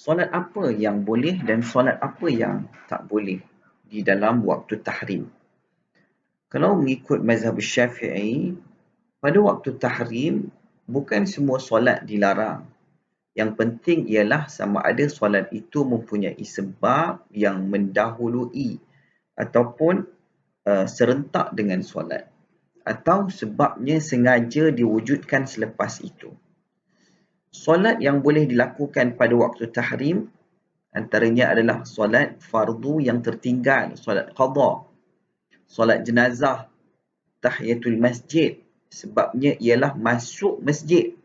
Solat apa yang boleh dan solat apa yang tak boleh di dalam waktu tahrim? Kalau mengikut mazhab Syafi'i, pada waktu tahrim, bukan semua solat dilarang. Yang penting ialah sama ada solat itu mempunyai sebab yang mendahului ataupun serentak dengan solat. Atau sebabnya sengaja diwujudkan selepas itu. Solat yang boleh dilakukan pada waktu tahrim antaranya adalah solat fardu yang tertinggal, solat qada, solat jenazah, tahiyatul masjid, sebabnya ialah masuk masjid.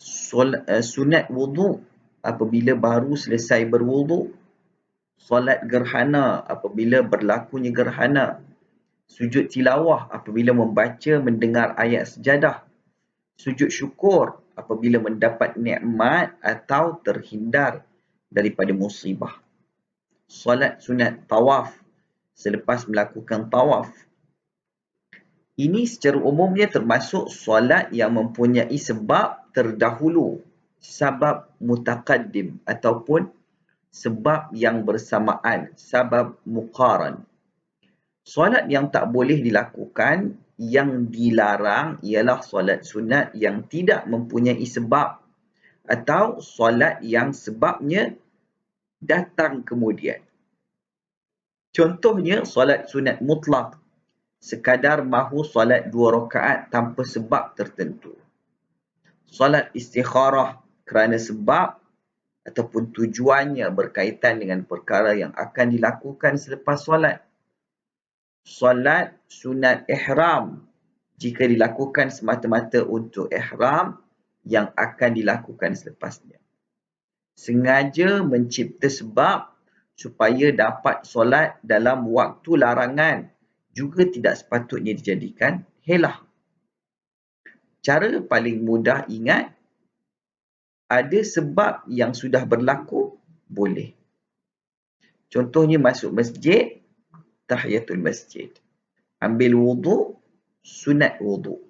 Sunat wudu apabila baru selesai berwudu, solat gerhana apabila berlakunya gerhana, sujud tilawah apabila membaca mendengar ayat sejadah, sujud syukur apabila mendapat nikmat atau terhindar daripada musibah. Solat sunat tawaf selepas melakukan tawaf. Ini secara umumnya termasuk solat yang mempunyai sebab terdahulu, sebab mutaqaddim ataupun sebab yang bersamaan, sebab muqaran. Solat yang tak boleh dilakukan, yang dilarang ialah solat sunat yang tidak mempunyai sebab atau solat yang sebabnya datang kemudian. Contohnya, solat sunat mutlak, sekadar mahu solat 2 rakaat tanpa sebab tertentu. Solat istikharah kerana sebab ataupun tujuannya berkaitan dengan perkara yang akan dilakukan selepas solat. Solat sunat ihram jika dilakukan semata-mata untuk ihram yang akan dilakukan selepasnya. Sengaja mencipta sebab supaya dapat solat dalam waktu larangan juga tidak sepatutnya dijadikan helah. Cara paling mudah ingat, ada sebab yang sudah berlaku, boleh. Contohnya masuk masjid, tahiyatul masjid. Ambil wudu, sunat wudu.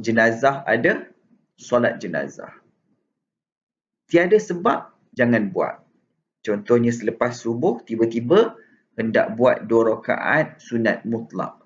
Jenazah ada, solat jenazah. Tiada sebab, jangan buat. Contohnya selepas subuh, tiba-tiba hendak buat 2 rakaat sunat mutlak.